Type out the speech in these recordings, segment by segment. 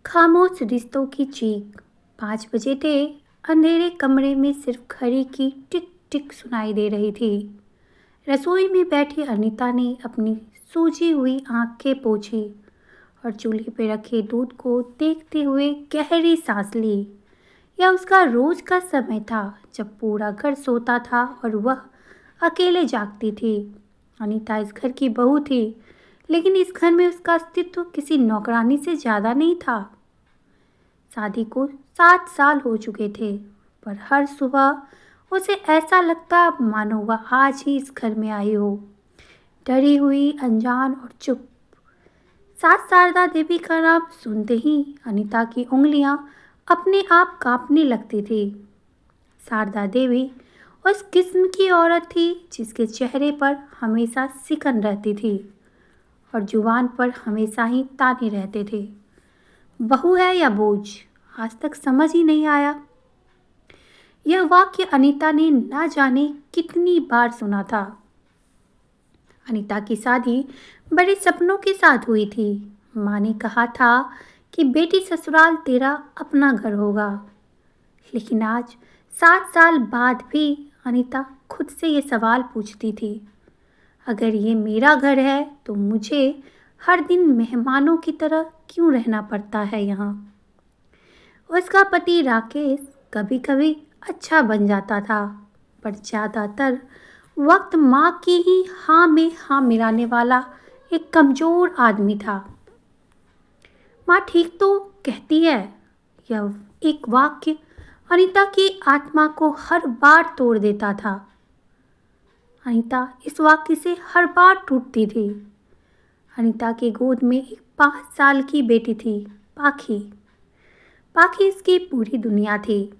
खामोश रिश्तों की चीख। 5 बजे थे। अंधेरे कमरे में सिर्फ घड़ी की टिक टिक सुनाई दे रही थी। रसोई में बैठी अनीता ने अपनी सूजी हुई आंखें पोंछी और चूल्हे पे रखे दूध को देखते हुए गहरी सांस ली। यह उसका रोज का समय था जब पूरा घर सोता था और वह अकेले जागती थी। अनीता इस घर की बहू थी, लेकिन इस घर में उसका अस्तित्व किसी नौकरानी से ज्यादा नहीं था। शादी को 7 साल हो चुके थे, पर हर सुबह उसे ऐसा लगता मानो वह आज ही इस घर में आई हो, डरी हुई, अनजान और चुप। सात शारदा देवी का नाम सुनते ही अनीता की उंगलियां अपने आप कांपने लगती थी। शारदा देवी उस किस्म की औरत थी जिसके चेहरे पर हमेशा सिकन रहती थी और जुबान पर हमेशा ही ताने रहते थे। बहू है या बोझ, आज तक समझ ही नहीं आया। यह वाक्य अनीता ने ना जाने कितनी बार सुना था। अनीता की शादी बड़े सपनों के साथ हुई थी। माँ ने कहा था कि बेटी ससुराल तेरा अपना घर होगा, लेकिन आज 7 साल बाद भी अनीता खुद से ये सवाल पूछती थी, अगर ये मेरा घर है तो मुझे हर दिन मेहमानों की तरह क्यों रहना पड़ता है यहाँ। उसका पति राकेश कभी कभी अच्छा बन जाता था, पर ज़्यादातर वक्त माँ की ही हाँ में हाँ मिलाने वाला एक कमज़ोर आदमी था। माँ ठीक तो कहती है, यह एक वाक्य अनीता की आत्मा को हर बार तोड़ देता था। अनीता इस वाक्य से हर बार टूटती थी। अनीता की गोद में एक 5 साल की बेटी थी, पाखी। पाखी इसकी पूरी दुनिया थी।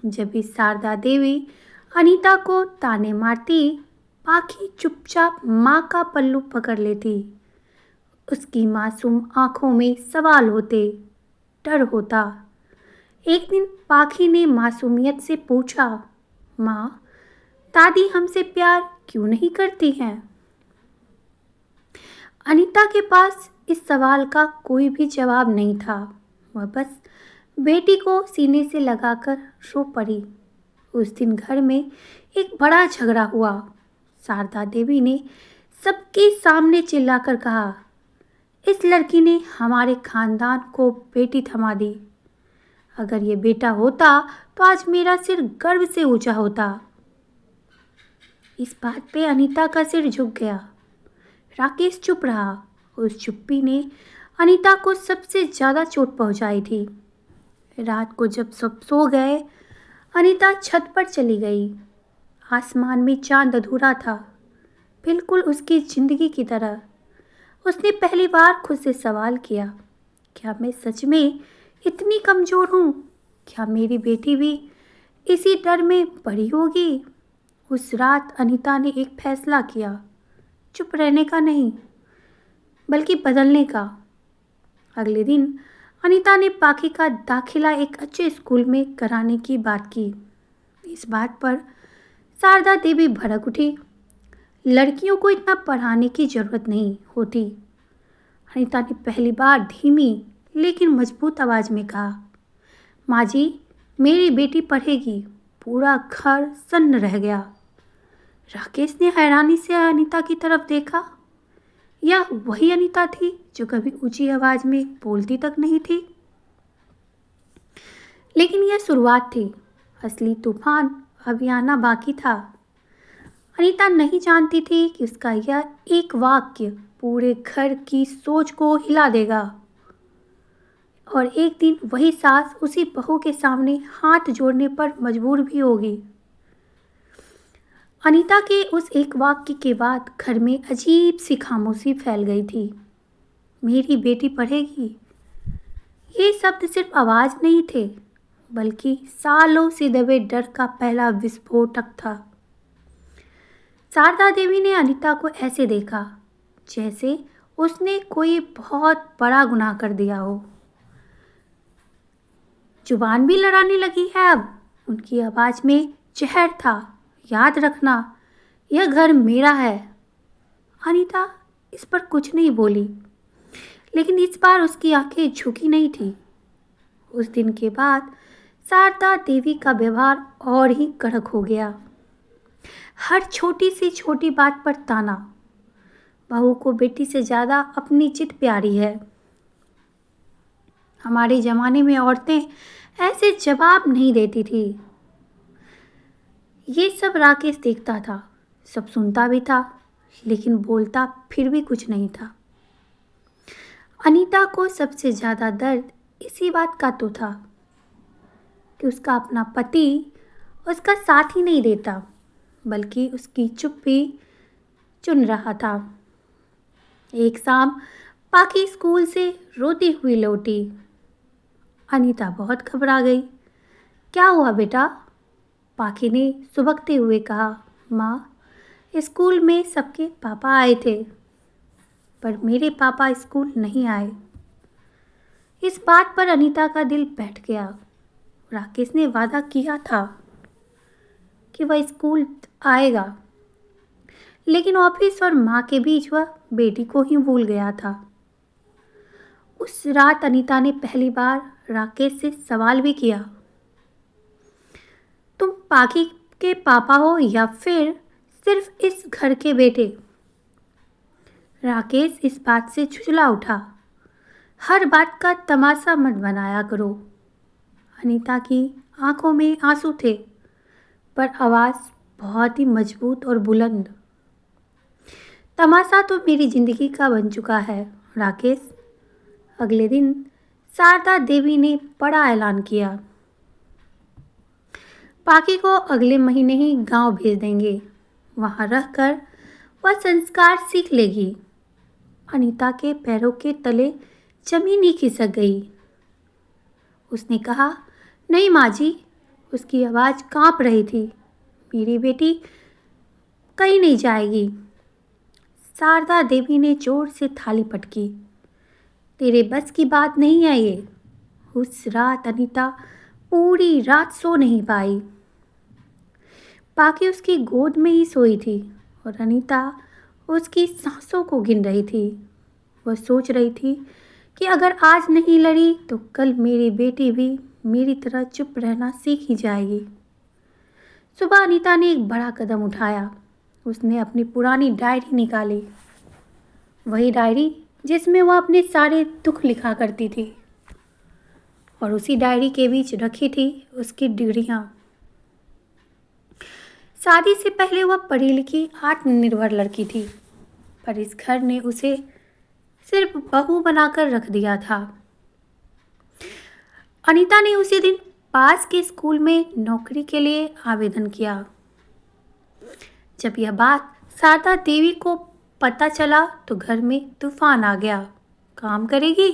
जब भी शारदा देवी अनीता को ताने मारती, पाखी चुपचाप माँ का पल्लू पकड़ लेती। उसकी मासूम आंखों में सवाल होते, डर होता। एक दिन पाखी ने मासूमियत से पूछा, माँ, दादी हमसे प्यार क्यों नहीं करती हैं? अनीता के पास इस सवाल का कोई भी जवाब नहीं था। वह बस बेटी को सीने से लगाकर रो पड़ी। उस दिन घर में एक बड़ा झगड़ा हुआ। शारदा देवी ने सबके सामने चिल्लाकर कहा, इस लड़की ने हमारे खानदान को बेटी थमा दी। अगर ये बेटा होता तो आज मेरा सिर गर्व से ऊंचा होता। इस बात पे अनीता का सिर झुक गया। राकेश चुप रहा। उस चुप्पी ने अनीता को सबसे ज्यादा चोट पहुंचाई थी। रात को जब सब सो गए, अनीता छत पर चली गई। आसमान में चांद अधूरा था, बिल्कुल उसकी जिंदगी की तरह। उसने पहली बार खुद से सवाल किया, क्या मैं सच में इतनी कमज़ोर हूँ? क्या मेरी बेटी भी इसी डर में बड़ी होगी? उस रात अनीता ने एक फैसला किया, चुप रहने का नहीं, बल्कि बदलने का। अगले दिन अनीता ने पाखी का दाखिला एक अच्छे स्कूल में कराने की बात की। इस बात पर शारदा देवी भड़क उठी। लड़कियों को इतना पढ़ाने की जरूरत नहीं होती। अनीता ने पहली बार धीमी लेकिन मजबूत आवाज में कहा, माँ जी, मेरी बेटी पढ़ेगी। पूरा घर सन्न रह गया। राकेश ने हैरानी से अनीता की तरफ देखा। यह वही अनीता थी जो कभी ऊंची आवाज में बोलती तक नहीं थी। लेकिन यह शुरुआत थी, असली तूफान अभी आना बाकी था। अनीता नहीं जानती थी कि उसका यह एक वाक्य पूरे घर की सोच को हिला देगा। और एक दिन वही सास उसी बहू के सामने हाथ जोड़ने पर मजबूर भी होगी। अनीता के उस एक वाक्य के बाद घर में अजीब सी खामोशी फैल गई थी। मेरी बेटी पढ़ेगी, ये शब्द सिर्फ आवाज नहीं थे, बल्कि सालों से दबे डर का पहला विस्फोटक था। शारदा देवी ने अनीता को ऐसे देखा जैसे उसने कोई बहुत बड़ा गुनाह कर दिया हो। जुबान भी लड़ाने लगी है अब। उनकी आवाज में जहर था। याद रखना, यह घर मेरा है। अनीता इस पर कुछ नहीं बोली, लेकिन इस बार उसकी आंखें झुकी नहीं थी। उस दिन के बाद शारदा देवी का व्यवहार और ही कड़क हो गया। हर छोटी से छोटी बात पर ताना। बहू को बेटी से ज़्यादा अपनी चित प्यारी है। हमारे ज़माने में औरतें ऐसे जवाब नहीं देती थी। ये सब राकेश देखता था, सब सुनता भी था, लेकिन बोलता फिर भी कुछ नहीं था। अनीता को सबसे ज़्यादा दर्द इसी बात का तो था कि उसका अपना पति उसका साथ ही नहीं देता, बल्कि उसकी चुप्पी चुन रहा था। एक शाम पाकी स्कूल से रोती हुई लौटी। अनीता बहुत घबरा गई। क्या हुआ बेटा? पाकी ने सुबकते हुए कहा। माँ, स्कूल में सबके पापा आए थे, पर मेरे पापा स्कूल नहीं आए। इस बात पर अनीता का दिल बैठ गया। राकेश ने वादा किया था कि वह स्कूल आएगा, लेकिन ऑफिस और माँ के बीच वह बेटी को ही भूल गया था। उस रात अनीता ने पहली बार राकेश से सवाल भी किया, तुम पाकी के पापा हो या फिर सिर्फ इस घर के बेटे? राकेश इस बात से झुंझला उठा। हर बात का तमाशा मत बनाया करो। अनीता की आंखों में आंसू थे, पर आवाज़ बहुत ही मजबूत और बुलंद। तमाशा तो मेरी जिंदगी का बन चुका है राकेश। अगले दिन शारदा देवी ने बड़ा ऐलान किया, पाकी को अगले महीने ही गांव भेज देंगे। वहां रहकर वह संस्कार सीख लेगी। अनीता के पैरों के तले जमीन ही खिसक गई। उसने कहा, नहीं माँ जी। उसकी आवाज़ कांप रही थी। मेरी बेटी कहीं नहीं जाएगी। शारदा देवी ने जोर से थाली पटकी। तेरे बस की बात नहीं है ये। उस रात अनीता पूरी रात सो नहीं पाई। पाकी उसकी गोद में ही सोई थी और अनीता उसकी सांसों को गिन रही थी। वह सोच रही थी कि अगर आज नहीं लड़ी तो कल मेरी बेटी भी मेरी तरह चुप रहना सीख ही जाएगी। सुबह अनीता ने एक बड़ा कदम उठाया। उसने अपनी पुरानी डायरी निकाली, वही डायरी जिसमें वह अपने सारे दुख लिखा करती थी, और उसी डायरी के बीच रखी थी उसकी डिग्रियां। शादी से पहले वह पढ़ी लिखी आत्मनिर्भर लड़की थी, पर इस घर ने उसे सिर्फ बहू बनाकर रख दिया था। अनीता ने उसी दिन पास के स्कूल में नौकरी के लिए आवेदन किया। जब यह बात शारदा देवी को पता चला तो घर में तूफान आ गया। काम करेगी,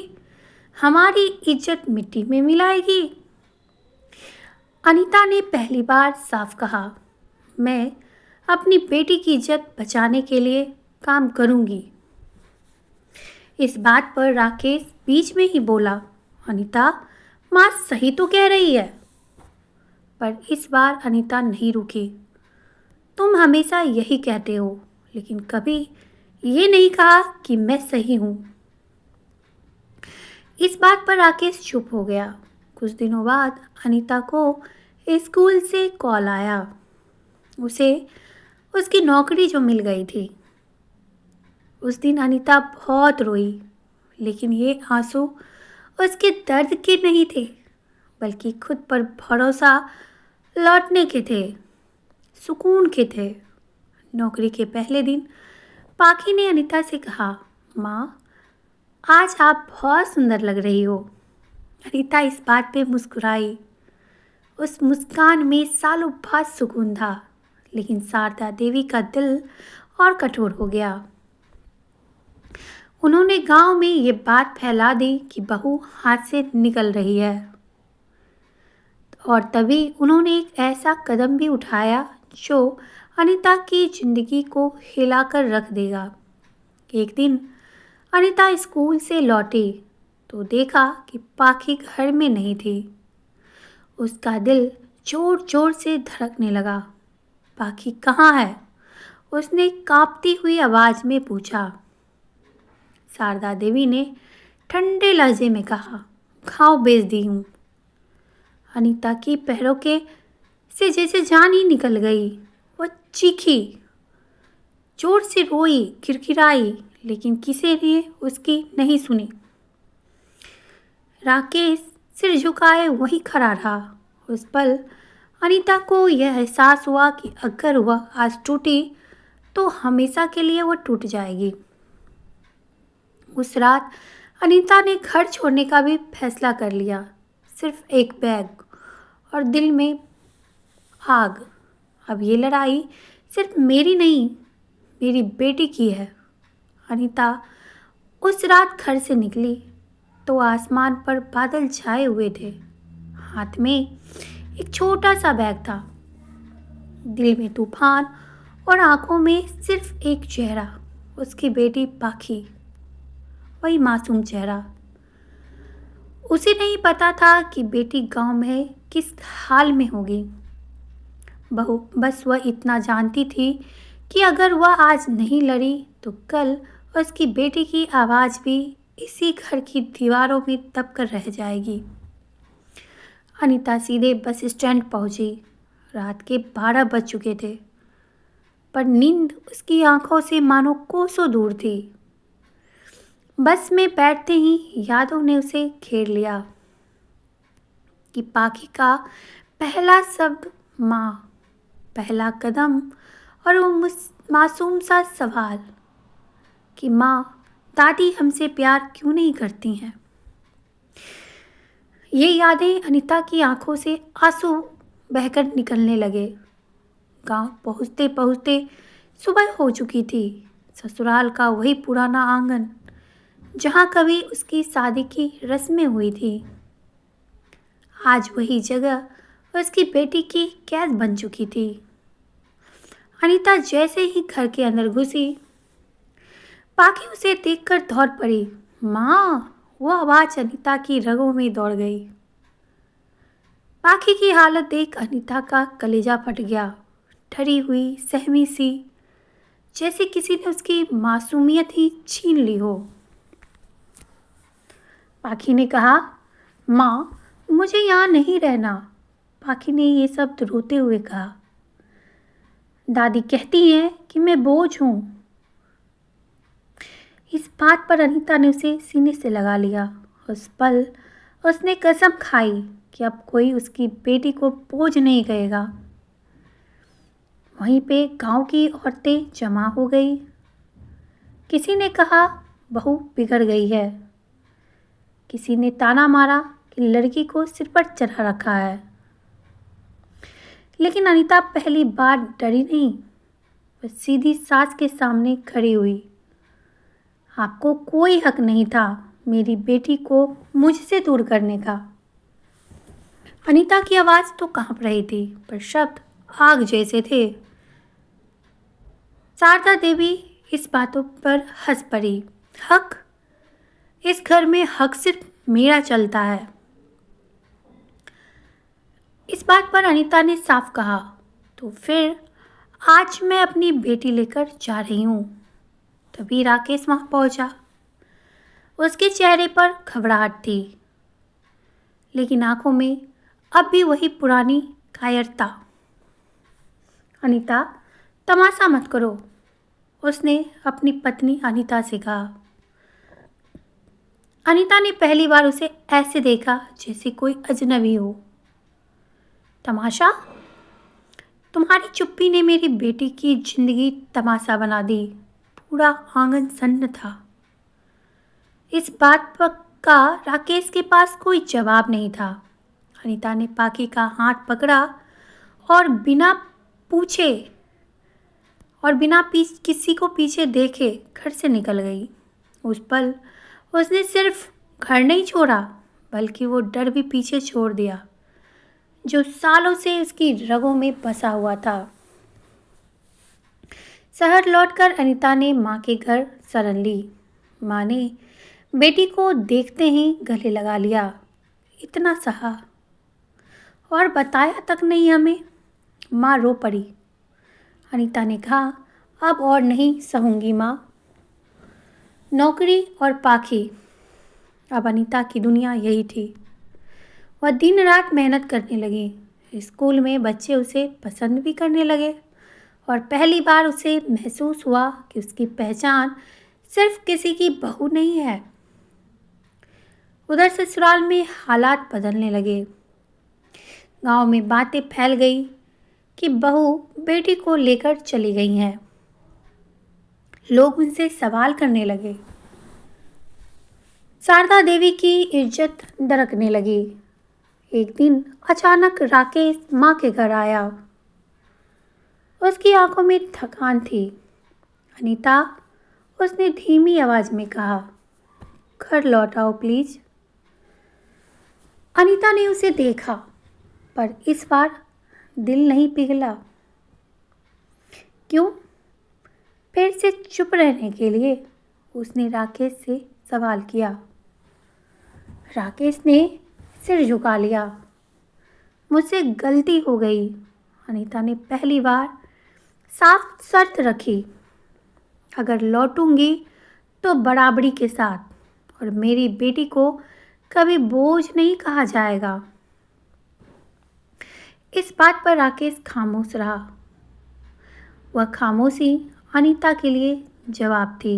हमारी इज्जत मिट्टी में मिलाएगी। अनीता ने पहली बार साफ कहा, मैं अपनी बेटी की इज्जत बचाने के लिए काम करूंगी। इस बात पर राकेश बीच में ही बोला, अनीता, माँ सही तो कह रही है। पर इस बार अनीता नहीं रुकी। तुम हमेशा यही कहते हो, लेकिन कभी ये नहीं कहा कि मैं सही हूँ। इस बात पर राकेश चुप हो गया। कुछ दिनों बाद अनीता को स्कूल से कॉल आया। उसे उसकी नौकरी जो मिल गई थी। उस दिन अनीता बहुत रोई, लेकिन ये आंसू उसके दर्द के नहीं थे, बल्कि खुद पर भरोसा लौटने के थे, सुकून के थे। नौकरी के पहले दिन पाखी ने अनीता से कहा, माँ, आज आप बहुत सुंदर लग रही हो। अनीता इस बात पे मुस्कुराई। उस मुस्कान में सालों बाद सुकून था, लेकिन शारदा देवी का दिल और कठोर हो गया। उन्होंने गांव में ये बात फैला दी कि बहू हाथ से निकल रही है, और तभी उन्होंने एक ऐसा कदम भी उठाया जो अनीता की जिंदगी को हिलाकर रख देगा। एक दिन अनीता स्कूल से लौटी तो देखा कि पाखी घर में नहीं थी। उसका दिल जोर जोर से धड़कने लगा। पाखी कहाँ है? उसने कांपती हुई आवाज़ में पूछा। शारदा देवी ने ठंडे लहजे में कहा, घाव बेच दी हूँ। अनीता की पैरों के से जैसे जान ही निकल गई। वह चीखी, जोर से रोई, किरकिराई, लेकिन किसी ने उसकी नहीं सुनी। राकेश सिर झुकाए वहीं खड़ा रहा। उस पल अनीता को यह एहसास हुआ कि अगर वह आज टूटी तो हमेशा के लिए वह टूट जाएगी। उस रात अनीता ने घर छोड़ने का भी फैसला कर लिया। सिर्फ एक बैग और दिल में आग। अब ये लड़ाई सिर्फ मेरी नहीं, मेरी बेटी की है। अनीता उस रात घर से निकली तो आसमान पर बादल छाए हुए थे। हाथ में एक छोटा सा बैग था, दिल में तूफान और आंखों में सिर्फ एक चेहरा, उसकी बेटी पाखी। वही मासूम चेहरा। उसे नहीं पता था कि बेटी गांव में किस हाल में होगी। बस वह इतना जानती थी कि अगर वह आज नहीं लड़ी तो कल उसकी बेटी की आवाज़ भी इसी घर की दीवारों में दब कर रह जाएगी। अनीता सीधे बस स्टैंड पहुंची। रात के 12 बज चुके थे, पर नींद उसकी आंखों से मानो कोसों दूर थी। बस में बैठते ही यादों ने उसे घेर लिया कि पाखी का पहला शब्द माँ, पहला कदम और वो मासूम सा सवाल कि माँ, दादी हमसे प्यार क्यों नहीं करती हैं। ये यादें अनीता की आंखों से आंसू बहकर निकलने लगे। गांव पहुँचते पहुँचते सुबह हो चुकी थी। ससुराल का वही पुराना आंगन जहाँ कभी उसकी शादी की रस्में हुई थी, आज वही जगह उसकी बेटी की कैद बन चुकी थी। अनीता जैसे ही घर के अंदर घुसी, पाखी उसे देखकर दौड़ पड़ी। माँ! वो आवाज़ अनीता की रगों में दौड़ गई। पाखी की हालत देख अनीता का कलेजा फट गया। डरी हुई, सहमी सी, जैसे किसी ने उसकी मासूमियत ही छीन ली हो। पाखी ने कहा, माँ, मुझे यहाँ नहीं रहना। पाखी ने ये शब्द रोते हुए कहा। दादी कहती हैं कि मैं बोझ हूँ। इस बात पर अनीता ने उसे सीने से लगा लिया। उस पल उसने कसम खाई कि अब कोई उसकी बेटी को बोझ नहीं कहेगा। वहीं पे गांव की औरतें जमा हो गई। किसी ने कहा बहू बिगड़ गई है, किसी ने ताना मारा कि लड़की को सिर पर चढ़ा रखा है। लेकिन अनीता पहली बार डरी नहीं, वह सीधी सास के सामने खड़ी हुई। आपको कोई हक नहीं था मेरी बेटी को मुझसे दूर करने का। अनीता की आवाज़ तो कांप रही थी, पर शब्द आग जैसे थे। शारदा देवी इस बातों पर हंस पड़ी। हक? इस घर में हक सिर्फ मेरा चलता है। इस बात पर अनीता ने साफ कहा, तो फिर आज मैं अपनी बेटी लेकर जा रही हूँ। तभी राकेश वहाँ पहुँचा। उसके चेहरे पर घबराहट थी, लेकिन आंखों में अब भी वही पुरानी कायरता। अनीता, तमाशा मत करो, उसने अपनी पत्नी अनीता से कहा। अनीता ने पहली बार उसे ऐसे देखा जैसे कोई अजनबी हो। तमाशा? तुम्हारी चुप्पी ने मेरी बेटी की जिंदगी तमाशा बना दी। पूरा आंगन सन्न था। इस बात का राकेश के पास कोई जवाब नहीं था। अनीता ने पाखी का हाथ पकड़ा और बिना पूछे और किसी को पीछे देखे घर से निकल गई। उस पल उसने सिर्फ घर नहीं छोड़ा, बल्कि वो डर भी पीछे छोड़ दिया जो सालों से उसकी रगों में बसा हुआ था। शहर लौटकर अनीता ने माँ के घर शरण ली। माँ ने बेटी को देखते ही गले लगा लिया। इतना सहा और बताया तक नहीं हमें। माँ रो पड़ी। अनीता ने कहा, अब और नहीं सहूंगी माँ। नौकरी और पाखी, अब अनीता की दुनिया यही थी। वह दिन रात मेहनत करने लगी। स्कूल में बच्चे उसे पसंद भी करने लगे और पहली बार उसे महसूस हुआ कि उसकी पहचान सिर्फ किसी की बहू नहीं है। उधर ससुराल में हालात बदलने लगे। गांव में बातें फैल गई कि बहू बेटी को लेकर चली गई हैं। लोग उनसे सवाल करने लगे। शारदा देवी की इज्जत दरकने लगी। एक दिन अचानक राकेश माँ के घर आया। उसकी आंखों में थकान थी। अनीता, उसने धीमी आवाज में कहा, घर लौट आओ प्लीज। अनीता ने उसे देखा, पर इस बार दिल नहीं पिघला। क्यों? फिर से चुप रहने के लिए उसने राकेश से सवाल किया। राकेश ने सिर झुका लिया। मुझसे गलती हो गई। अनीता ने पहली बार साफ शर्त रखी, अगर लौटूंगी तो बराबरी के साथ और मेरी बेटी को कभी बोझ नहीं कहा जाएगा। इस बात पर राकेश खामोश रहा। वह खामोशी अनीता के लिए जवाब थी।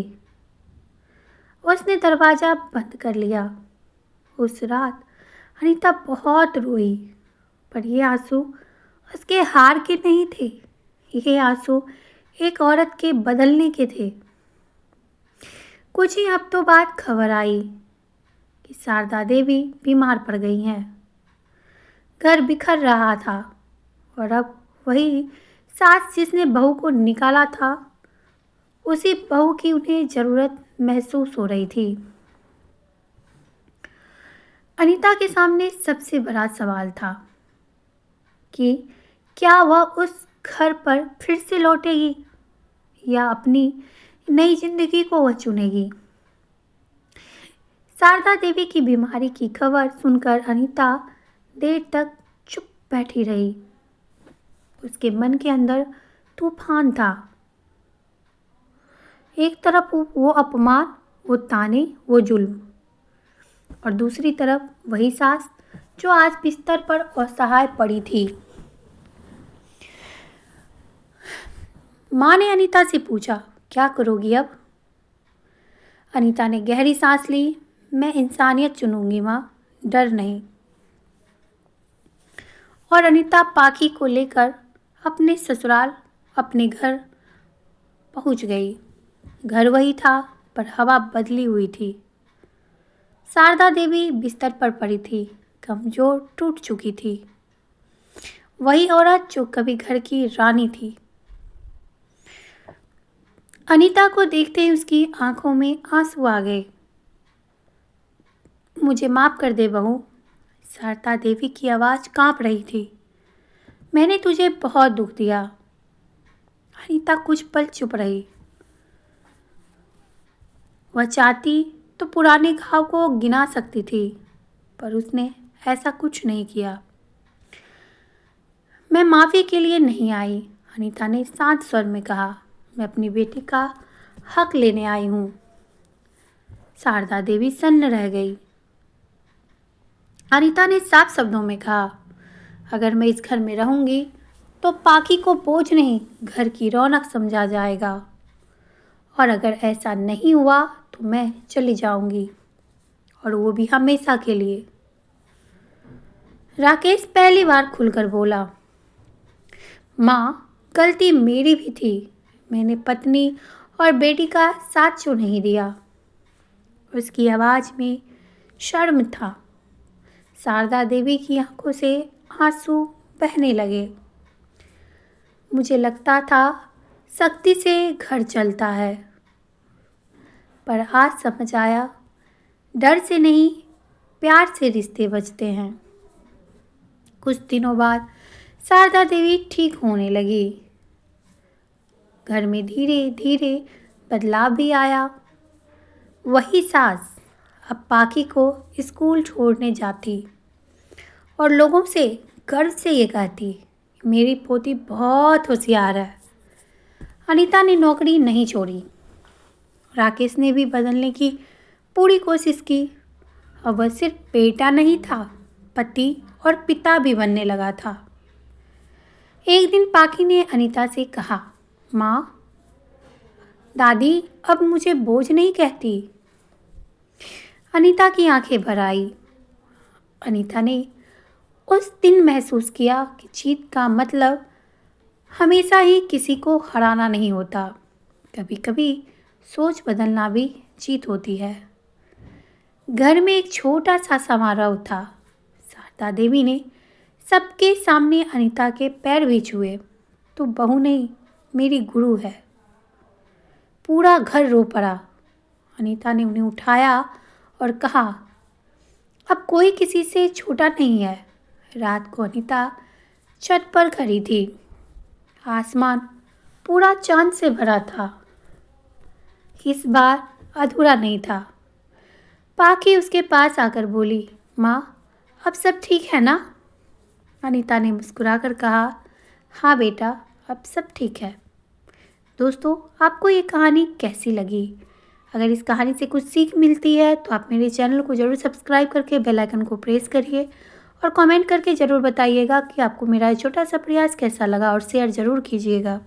उसने दरवाज़ा बंद कर लिया। उस रात अनीता बहुत रोई, पर ये आंसू उसके हार के नहीं थे। ये आंसू एक औरत के बदलने के थे। कुछ ही हफ्तों बाद खबर आई कि शारदा देवी बीमार पड़ गई हैं। घर बिखर रहा था और अब वही सास जिसने बहू को निकाला था, उसी बहू की उन्हें ज़रूरत महसूस हो रही थी। अनीता के सामने सबसे बड़ा सवाल था कि क्या वह उस घर पर फिर से लौटेगी या अपनी नई जिंदगी को वह चुनेगी। शारदा देवी की बीमारी की खबर सुनकर अनीता देर तक चुप बैठी रही। उसके मन के अंदर तूफान था। एक तरफ वो अपमान, वो ताने, वो जुल्म, और दूसरी तरफ वही सास जो आज बिस्तर पर असहाय पड़ी थी। माँ ने अनीता से पूछा, क्या करोगी अब? अनीता ने गहरी सांस ली। मैं इंसानियत चुनूंगी माँ, डर नहीं। और अनीता पाखी को लेकर अपने ससुराल, अपने घर पहुंच गई। घर वही था, पर हवा बदली हुई थी। शारदा देवी बिस्तर पर पड़ी थी, कमजोर, टूट चुकी थी। वही औरत जो कभी घर की रानी थी। अनीता को देखते ही उसकी आंखों में आंसू आ गए। मुझे माफ कर दे बहू। शारदा देवी की आवाज़ कांप रही थी। मैंने तुझे बहुत दुख दिया। अनीता कुछ पल चुप रही। वह चाहती तो पुराने घाव को गिना सकती थी, पर उसने ऐसा कुछ नहीं किया। मैं माफ़ी के लिए नहीं आई, अनीता ने शांत स्वर में कहा। मैं अपनी बेटी का हक लेने आई हूँ। शारदा देवी सन्न रह गई। अनीता ने साफ शब्दों में कहा, अगर मैं इस घर में रहूंगी तो पाखी को बोझ नहीं, घर की रौनक समझा जाएगा, और अगर ऐसा नहीं हुआ तो मैं चली जाऊंगी, और वो भी हमेशा के लिए। राकेश पहली बार खुलकर बोला, माँ, गलती मेरी भी थी। मैंने पत्नी और बेटी का साथ क्यों नहीं दिया। उसकी आवाज़ में शर्म था। शारदा देवी की आंखों से आंसू बहने लगे। मुझे लगता था सख्ती से घर चलता है, पर आज समझ आया, डर से नहीं, प्यार से रिश्ते बचते हैं। कुछ दिनों बाद शारदा देवी ठीक होने लगी। घर में धीरे धीरे बदलाव भी आया। वही सास अब पाखी को स्कूल छोड़ने जाती और लोगों से गर्व से ये कहती, मेरी पोती बहुत होशियार है। अनीता ने नौकरी नहीं छोड़ी। राकेश ने भी बदलने की पूरी कोशिश की। अब वह सिर्फ बेटा नहीं था, पति और पिता भी बनने लगा था। एक दिन पाखी ने अनीता से कहा, माँ, दादी अब मुझे बोझ नहीं कहती। अनीता की आंखें भर आई। अनीता ने उस दिन महसूस किया कि जीत का मतलब हमेशा ही किसी को हराना नहीं होता, कभी कभी सोच बदलना भी जीत होती है। घर में एक छोटा सा समारोह था। शारदा देवी ने सबके सामने अनीता के पैर भी छुए। तो बहू नहीं, मेरी गुरु है। पूरा घर रो पड़ा। अनीता ने उन्हें उठाया और कहा, अब कोई किसी से छोटा नहीं है। रात को अनीता छत पर खड़ी थी। आसमान पूरा चांद से भरा था। इस बार अधूरा नहीं था। पाखी उसके पास आकर बोली, माँ, अब सब ठीक है ना? अनीता ने मुस्कुराकर कहा, हाँ बेटा, अब सब ठीक है। दोस्तों, आपको ये कहानी कैसी लगी? अगर इस कहानी से कुछ सीख मिलती है तो आप मेरे चैनल को ज़रूर सब्सक्राइब करके बेल आइकन को प्रेस करिए और कमेंट करके ज़रूर बताइएगा कि आपको मेरा ये छोटा सा प्रयास कैसा लगा और शेयर ज़रूर कीजिएगा।